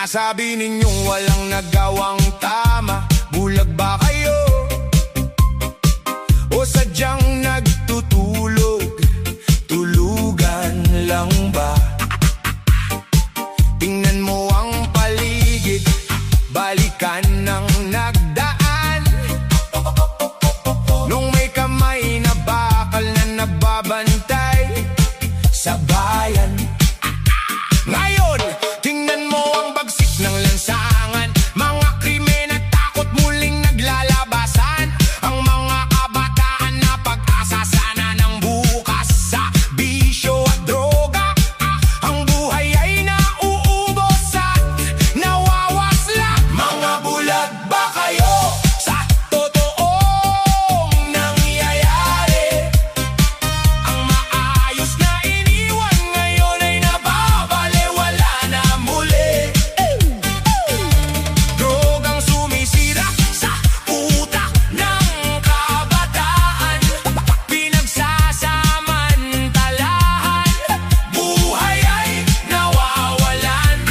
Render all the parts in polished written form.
Sinasabi ninyong walang nagawang tama. Bulag ba kayo? O sadyang nagtutulog? Tulugan lang ba? Tingnan mo ang paligid, balikan ng nagdaan. Nung may kamay na bakal na nagbabantay sa bayan. Ngayon, tingnan mo ang bagsik ng lansangan. Mga krimen at takot muling naglalabasan. Ang mga kabataan na pag-asa sana ng bukas sa bisyo at droga. Ang buhay ay nauubos at nawawasla. Mga bulag ba kayo sa totoong nangyayari? Ang maayos na iniwan ngayon ay nababalewala na muli. Drogang sumisira sa utak ng kabataan, pinagsasamantalahan, buhay ay nawawalan.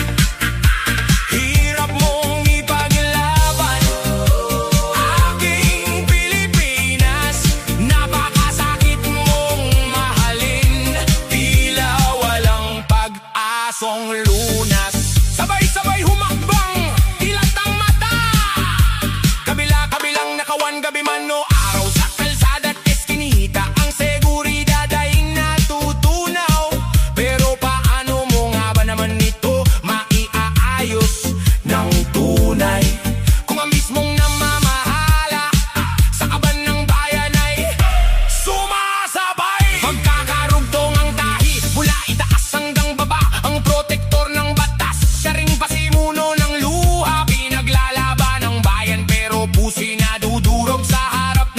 Hirap mong ipaglaban, aking Pilipinas. Napakasakit mong mahalin, tila walang pag-asong lunas. Sabay-sabay humakbang, dilatang mata. Kabila-kabilang nakawan, gabi man o araw, sa kalsada at eskinita, ang seguridad ay natutunaw. Pero paano mo nga ba naman ito maiaayos ng tunay? Kung ang mismong namamahala sa kaban ng bayan ay sumasabay. Magkakarugtong ang tahi, mula itaas hanggang baba. Ang protektor ng batas, siya ring pasimuno ng luha. Pinaglalaban ang bayan pero puso'y nadudurog sa harap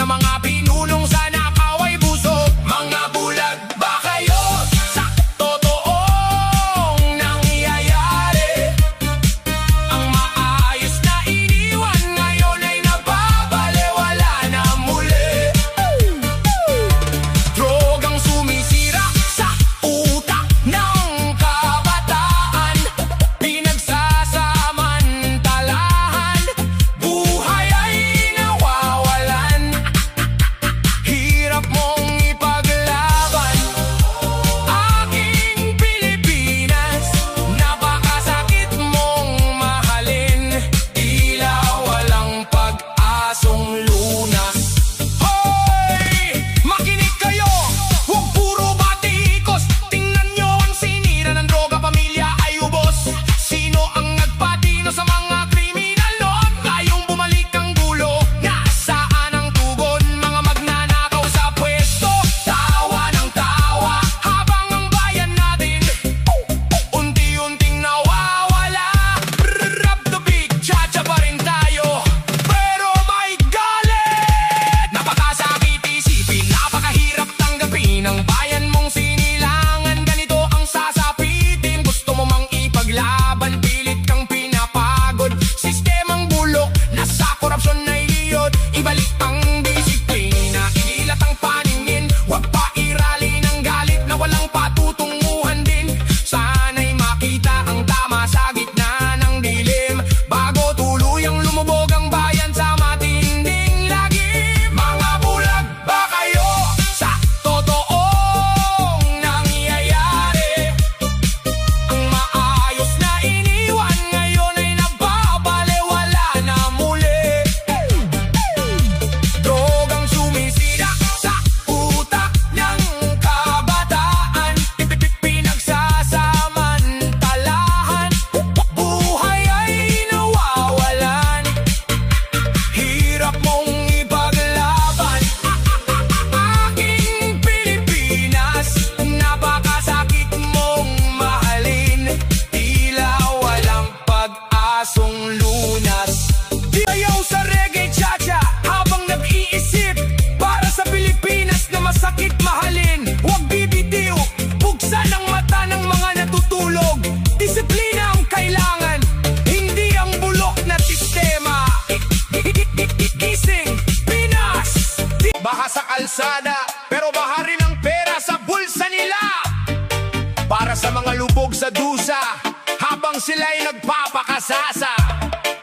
nagpapakasasa.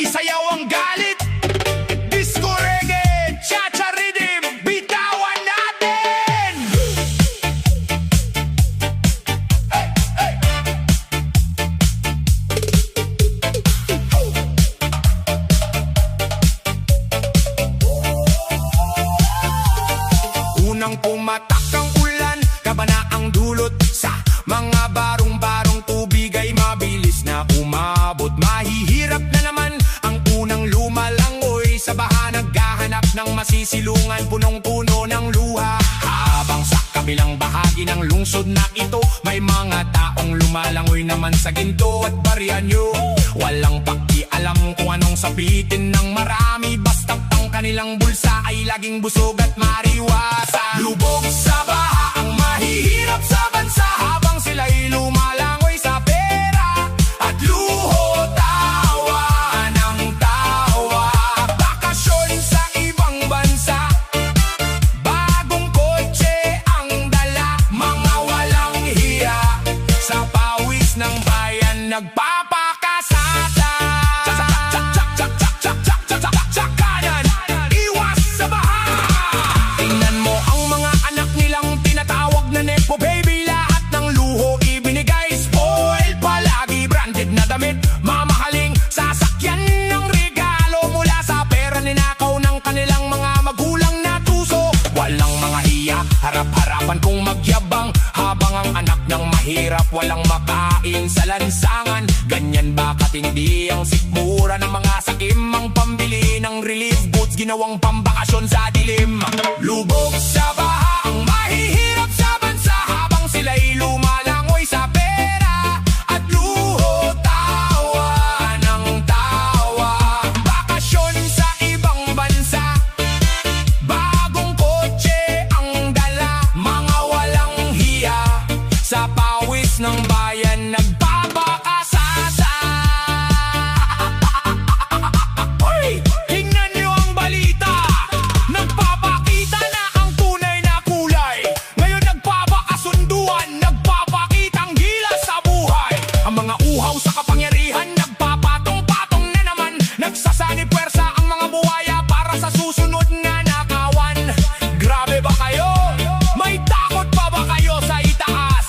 Isayaw ang galit, disco reggae, cha-cha rhythm, bitawan natin! Hey, hey. Unang pumatak ang ulan, kabana ang dulot sa mga barong-barong tubig ay mabilis na umabot. Mahihirap na naman ang unang lumalangoy, sa baha naghahanap ng masisilungan, punong-puno ng luha. Habang sa kabilang bahagi ng lungsod na ito, may mga taong lumalangoy naman sa ginto at baryanyo. Walang pakialam kung anong sabitin ng marami, basta't ang kanilang bulsa ay laging busog at mariwasa. Lubog sa baha ang mahihirap sa bansa, habang sila'y lumalangoy sa pera at luho. Tawa ng tawa, bakasyon sa ibang bansa, bagong kotse ang dala, mga walang hiya, sa pawis ng bayan nagpapakasasa. Tsakanan, iwas sa baha. Tingnan mo ang mga anak nilang tinatawag na nepo baby. Lahat ng luho ibinigay, spoil palagi, branded na damit, mamahaling sasakyan ng regalo mula sa pera ninakaw ng kanilang mga magulang na tuso. Walang mga hiya, harap-harapan kung magyabang, habang ang anak ng mahirap walang makain sa lansangan. Ganyan ba katindi ang sikmura ng mga sakim, ang pambili ng relief goods ginawang pambakasyon sa dilim. Lubog sa baha ang mahihirap sa bansa, habang sila'y lumalangoy sa pera at luho. Tawa ng tawa, bakasyon sa ibang bansa, bagong kotse ang dala, mga walang hiya, sa pawis ng bayan nagpapakasasa. Hoy! Tingnan niyo ang balita, nagpapakita na ang tunay na kulay. Ngayon nagpapakasunduan, nagpapakitang gilas sa buhay. Ang mga uhaw sa kapangyarihan nagpapatong-patong na naman, nagsasanib puwersa ang mga buhaya para sa susunod na nakawan. Grabe ba kayo? May takot pa ba kayo sa itaas?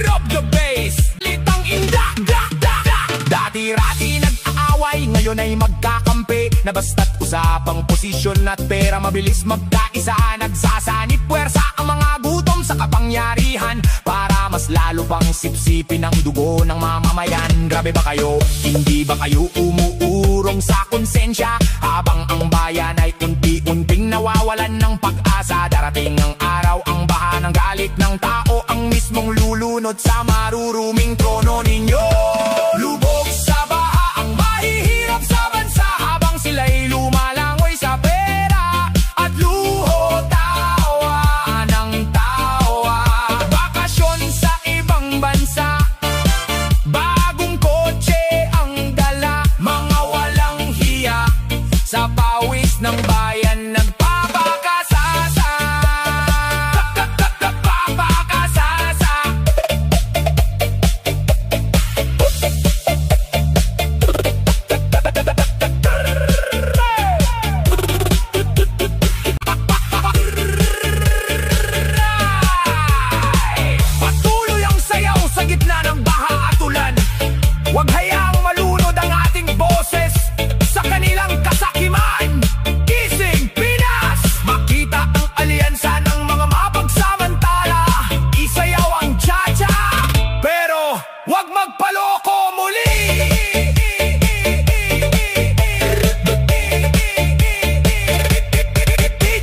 Rob the bass, litang indak, dak, dak, dak. Dati-rati nag-aaway, ngayon ay magkakampi, na basta't usapang posisyon at pera mabilis magkaisa. Nagsasanib puwersa ang mga gutom sa kapangyarihan, para mas lalo pang sipsipin ang dugo ng mamamayan. Grabe ba kayo? Hindi ba kayo umuurong sa konsensya, habang ang bayan ay unti-unting nawawalan ng pag-asa? Darating ang araw, ang baha ng galit ng tao ang mismong lulunod sa maruruming trono ninyo. Lubog sa baha ang mahihirap sa bansa, habang sila'y lumalangoy sa pera at luho. Tawa ng tawa, bakasyon sa ibang bansa, bagong kotse ang dala, mga walang hiya, sa pawis ng bayan nagpapakasasa. Nagpapakasasa. Patuloy ang sayaw sa gitna ng baha at ulan. Huwag hayaang malunod ang ating boses sa kanilang kasakiman. Gising Pinas! Makita ang alyansa ng mga mapagsamantala, isayaw ang cha-cha, pero huwag magpaloko muli.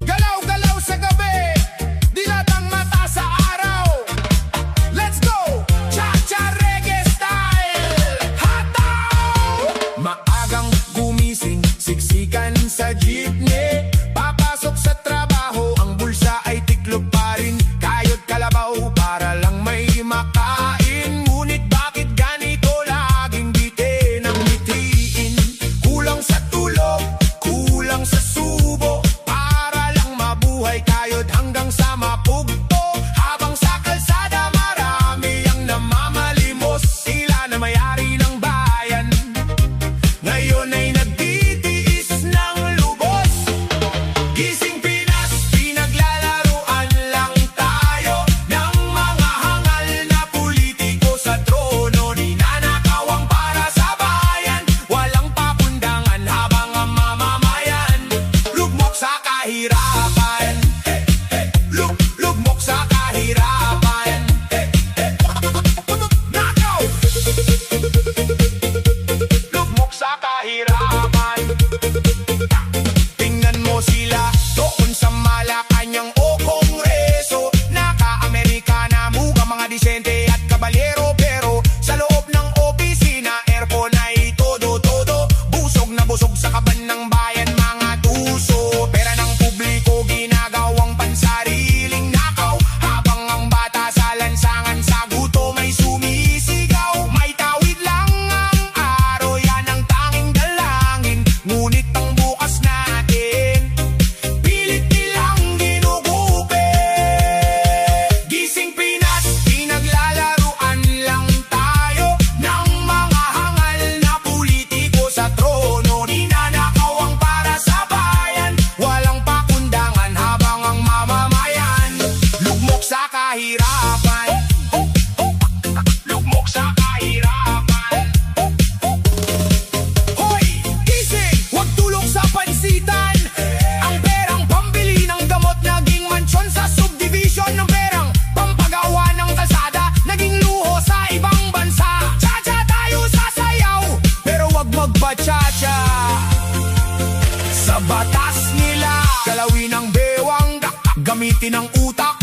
Galaw-galaw sa gabi, dilatang mata sa araw. Let's go! Cha-cha reggae style! Hataw! Maagang gumising, siksikan sa jeepney, papasok sa trabaho, ang bulsa ay tiklop pa rin, kayod kalabaw para lang may makain. Ngunit bakit ganito laging bitin ang mitiin? Kulang sa tulog, kulang sa subo, para lang mabuhay kayod hanggang sa mapugto. Habang sa kalsada marami ang namamalimos, sila na may-ari ng bayan. pilipiti ng utak.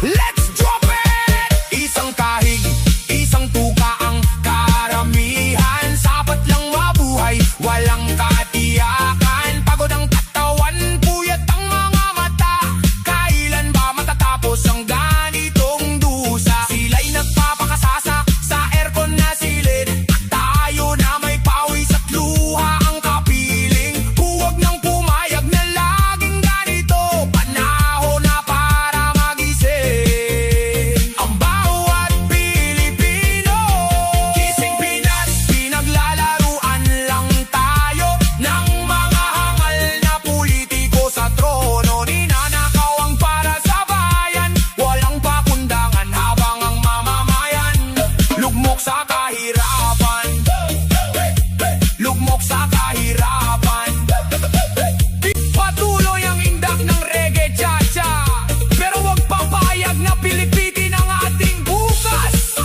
Let's drop it! Isang kahig, isang tuka ang karamihan. Sapat lang mabuhay, walang katiyakan. Pagod ang katawan, puyat ang mga mata. Kailan ba matatapos ang ganitong dusa? Sila'y nagpapakasasak sa aircon na silid. Tayo na may pawis at luha ang kapiling. Huwag nang pumayag na laging ganito. Panahon na para magising ang bawat Pilipino. Gising Pinas, pinaglalaruan lang tayo ng mga hangal na politiko sa trono. Ninanakaw ang para sa bayan, walang pakundangan habang ang mamamayan lugmok sa kahirapan. Lugmok sa kahirapan. Patuloy ang indak ng reggae cha-cha, pero wag papayag na pilipitin ang ating bukas.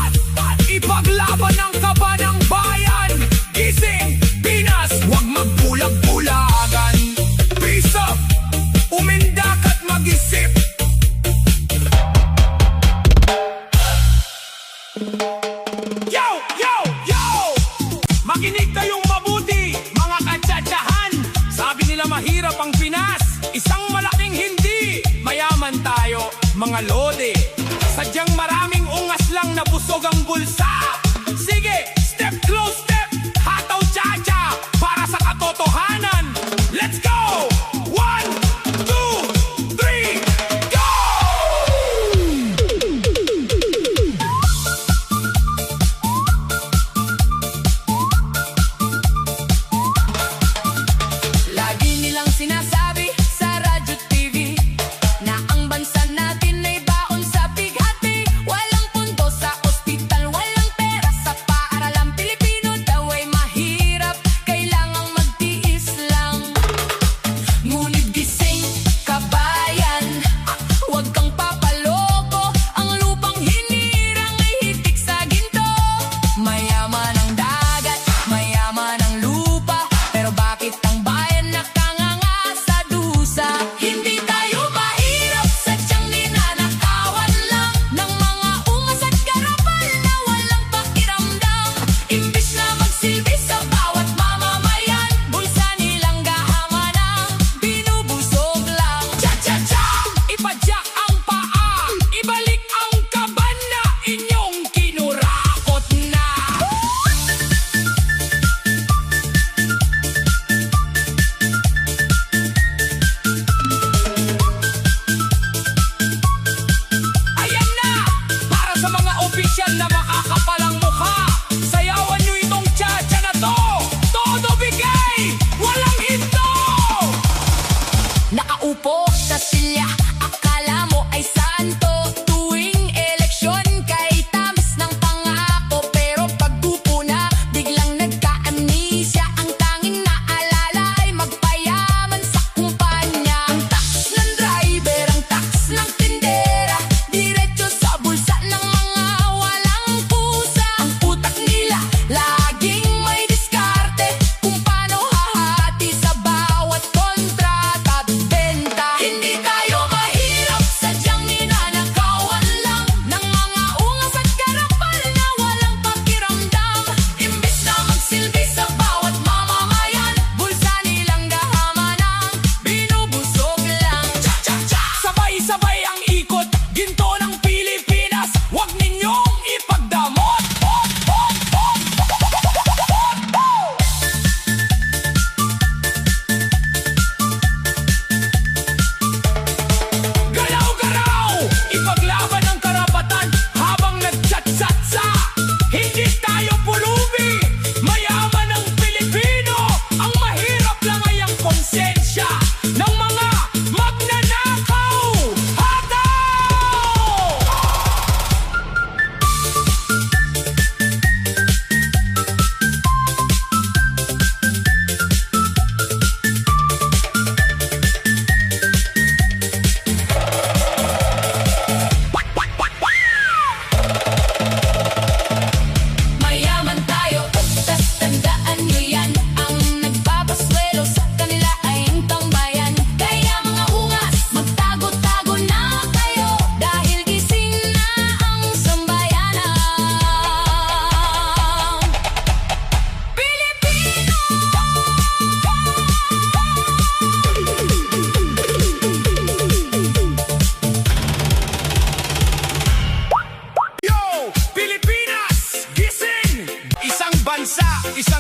Ipaglaban ang kaba ng bayan. Gising Pinas, wag magbulag-bulagan. Peace up, umindak at mag-isip. Yo! Yo! Yo! Makinig kayong mabuti, mga katsatsahan. Sabi nila mahirap ang Pinas, isang malaking hindi. Mayaman tayo, mga lode. Sadyang maraming ungas lang na busog ang bulsa. Sige, step close step, hataw cha-cha para sa katotohanan. Let's go! 1, 2, 3, go! Lagi nilang sinasabi sa radyo TV na ang bansa natin ay baon sa bighati. Walang pundo sa ospital, walang pera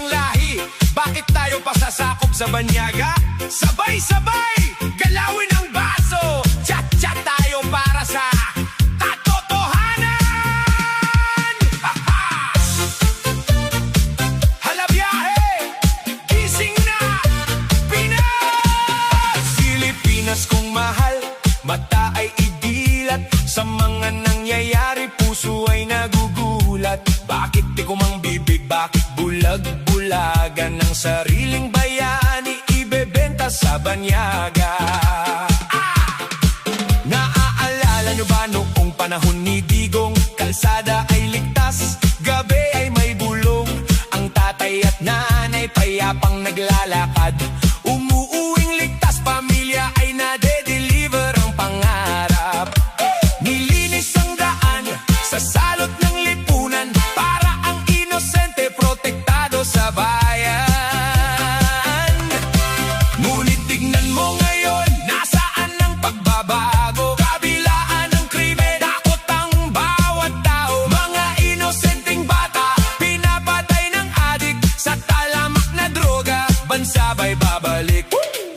ng lahi. Bakit tayo pasasakop sa banyaga? Sabay-sabay, galawin ang baso. Chat-chat tayo para sa katotohanan. Hala biyahe, gising na, Pinas! Pilipinas kong mahal, mata ay idilat. Sa mga nangyayari, puso ay nagugulat. Bakit di ko mang bibig, bakit bulag-bulagan ng sariling bayani, ibebenta sa banyaga? Naaalala nyo ba noong panahon ni Digong? Kalsada ay ligtas, gabi ay may bulong. Ang tatay at nanay payapang naglalakad, umuuwing ligtas, pamilya ay nade-deliver ang pangarap. Nilinis ang daan sa salot ng lipunan, para ang inosente protektado sa bayan. Ngunit tignan mo ngayon, nasaan ang pagbabago? Kabilaan ng krimen, takot ang bawat tao. Mga inosenteng bata, pinapatay ng adik sa talamak na droga. Bansa ba'y babalik?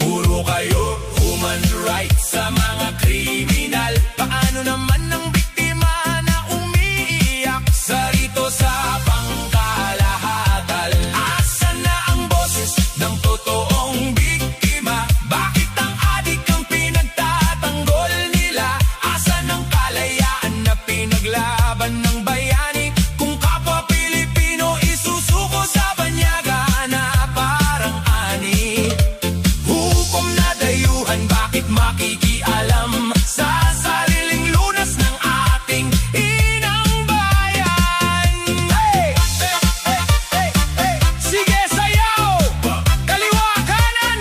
Puro kayo human rights sa mga kriminal. Paano naman ang biktima na umiiyak sa rito sa pangkalahatan? Asan na ang boses ng totoong biktima? Bakit ang adik ang pinagtatanggol nila? Asan ang kalayaan na pinaglaban ng bayani? Kung kapwa Pilipino isusuko sa banyaga na parang ani. Hukom na dayuhan, bakit makikialam sa sariling lunas ng ating inang bayan? Hey! Hey! Hey! Hey! Sige, sayaw! Kaliwa, kanan!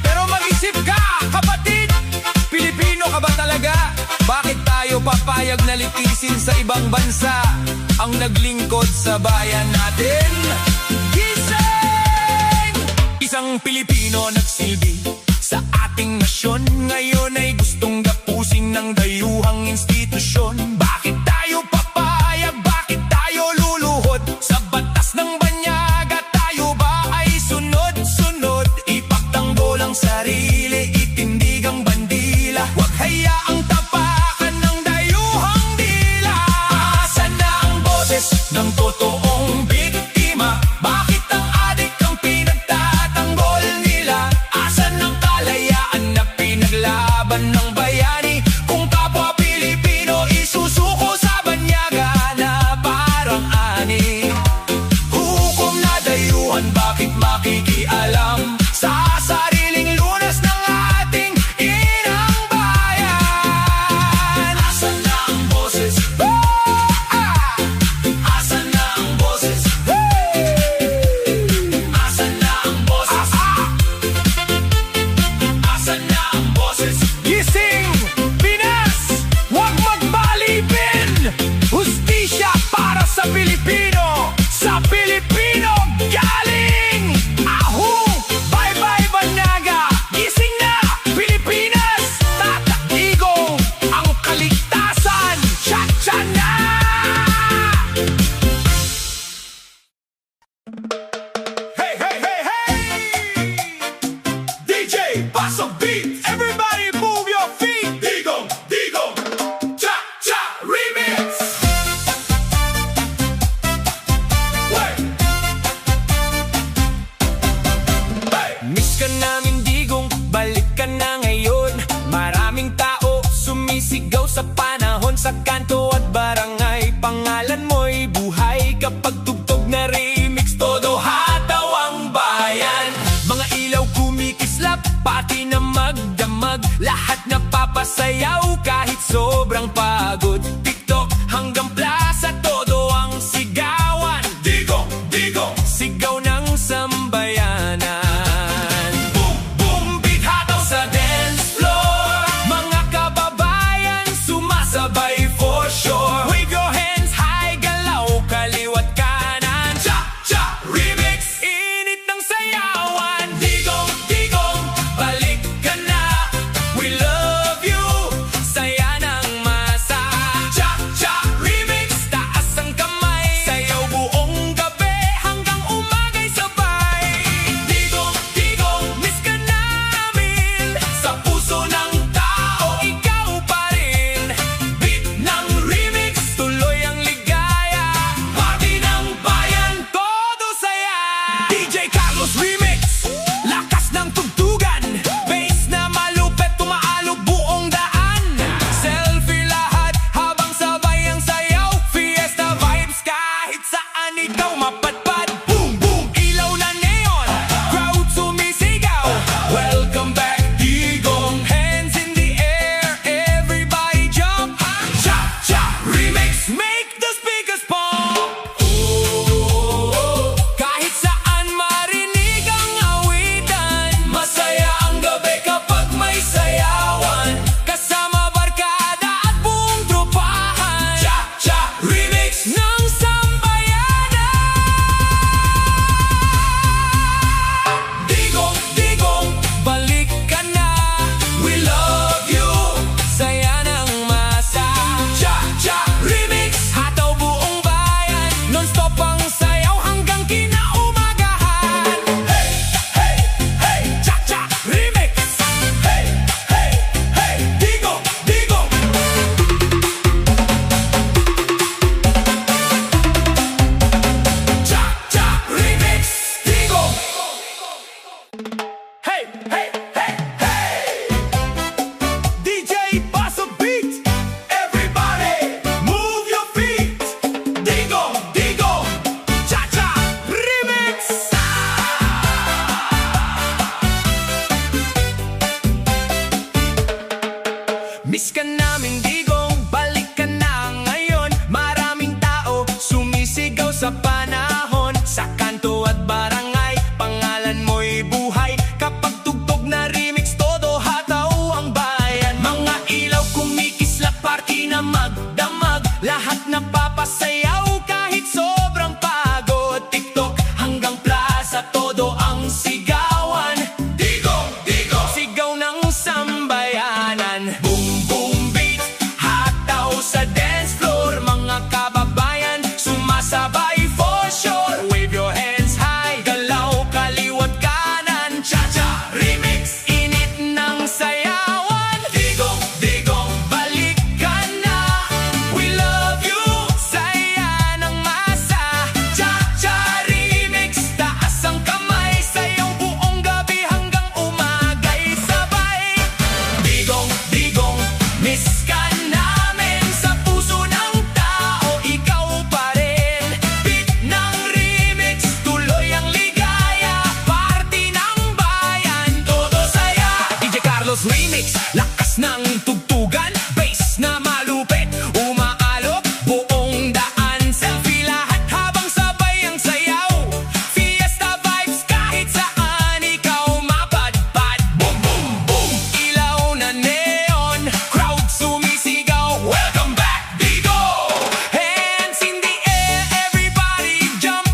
Pero mag-isip ka, kapatid! Pilipino ka ba talaga? Bakit tayo papayag na litisin sa ibang bansa ang naglingkod sa bayan natin? Gising! Isang Pilipino nagsilbi sa ating nasyon, ngayon ay gustong gapusin ng dayuhang institusyon. Bakit tayo papayag? Bakit tayo luluhod sa batas ng banyaga? Tayo ba ay sunod-sunod? Ipagtanggol ang sarili, itindig ang bandila. Huwag hayaang tapakan ng dayuhang dila. Asan na ang boses ng totoong biktima? Bakit ang adik ang pinagtatanggol nila? Asan ang Hey, hey, hey, hey! DJ Basso Beat! Everybody, move your feet! Digong, digong, cha-cha remix! Miss ka namin, digong, balik ka na ngayon. Maraming tao sumisigaw sa panahon. Sa kanto at barangay, pangalan mo'y buhay. Kapag tugtog na remix, todo hataw ang bayan. Mga ilaw kumikislap, party na magdamag. Lahat napapasayaw kahit sobrang pagod. TikTok hanggang plaza, todo ang sigawan. Digong, digong, sigaw ng sambayanan. Boom, boom beat, hataw sa dance floor. Mga kababayan, sumasabay for sure. Wave your hands high, galaw kaliwat kanan. Cha-cha remix, init ng sayawan. Digong, digong, balik ka na. We love you, saya ng masa. Cha-cha remix, taas ang kamay. Sayang buong gabi hanggang umagay sabay. Digong, digong, miss ka namin. Sa puso ng tao, ikaw pa rin. Beat ng remix, tuloy ang ligaya. Party ng bayan, todo saya. DJ Carlos Remix, lakas ng tugtugan. Bass na malupit, umaalok buong daan. Selfie lahat habang sabay ang sayaw. Fiesta vibes kahit saan ikaw mapadpad. Boom, boom, boom, ilaw na neon. Crowd sumisigaw, welcome back, Digo! Hands in the air, everybody jump.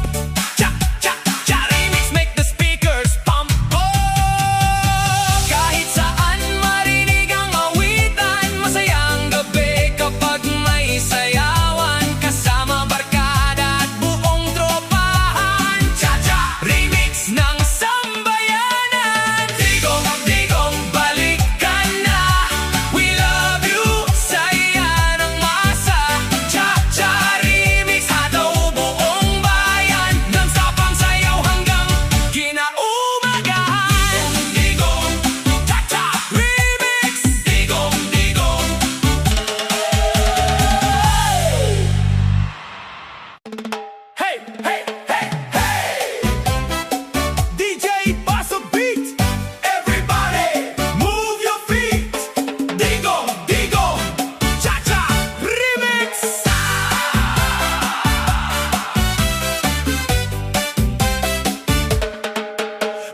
Cha, cha, cha remix, make the speakers pump. Oh, kahit saan marinig ang awitan. Masayang gabi kapag may sayawan. Kasama barkada at buong tropahan. Cha, cha remix ng sambayanan. Digong, digong, balik ka na. We love you, saya ng masa. Cha, cha remix, hataw buong bayan. Non-stop ang sayaw hanggang kinaumagahan. Digong, digong, cha, cha remix. Digong, digong. Hey, hey, hey, hey! DJ Basso Beat! Everybody, move your feet! Digong, digong, cha-cha remix!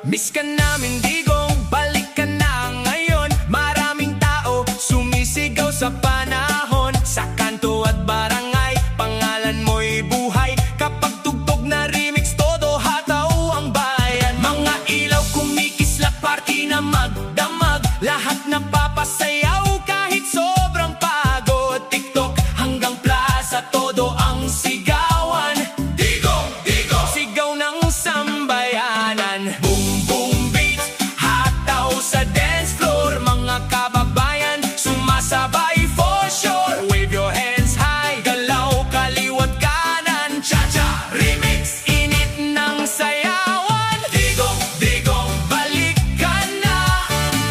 Miss ka namin, digong, balik ka na ngayon. Maraming tao sumisigaw sa panahon. Sa kanto at barangay, pangalan mo'y buhay. Kapag tugtog na remix, todo hataw ang bayan. Mga ilaw kumikislap, party na magdamag. Lahat napapasayaw kahit sobrang pagod. TikTok hanggang plaza, todo ang sigawan. Digong, digong, sigaw ng sambayanan. Boom, boom beat, hataw sa dance floor. Mga kababayan, sumasabay for sure. Wave your hands high, galaw kaliwat kanan. Cha-cha remix, init ng sayawan. Digong, digong, balik ka na.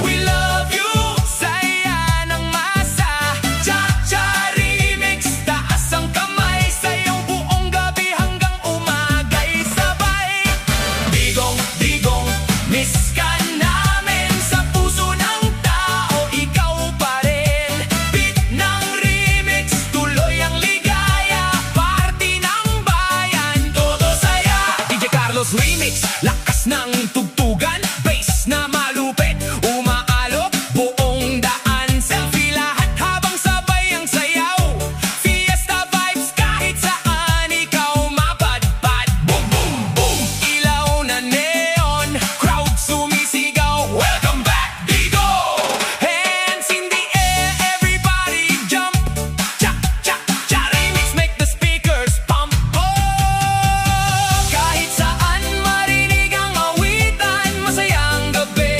We love you, saya ng masa. Cha-cha remix, taas ang kamay. Sayang buong gabi hanggang umagay sabay. Digong, digong, miss ka namin. Sa puso ng tao, ikaw pa rin. Beat ng remix, tuloy ang ligaya. Party ng bayan, todo saya. DJ Carlos Remix, lakas ng tugtugan. Bass na malupit, umaalok buong daan. Selfie lahat habang sabay ang sayaw. Fiesta vibes kahit saan ikaw mapadpad. Boom, boom, boom, ilaw na neon. Crowd sumisigaw, welcome back, Digo! Hands in the air, everybody jump. Cha, cha, cha remix, make the speakers pump. Oh, kahit saan marinig ang awitan. Masayang gabi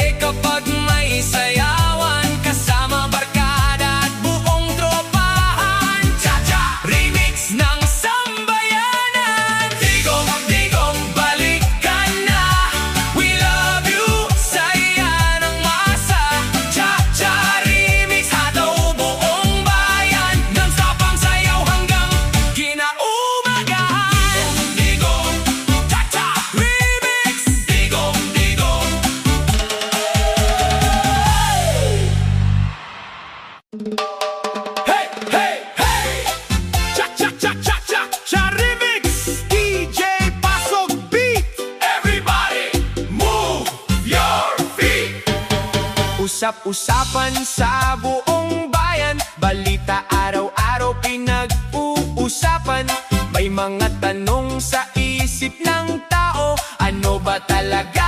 Usap-usapan sa buong bayan, balita araw-araw pinag-uusapan. May mga tanong sa isip ng tao, ano ba talaga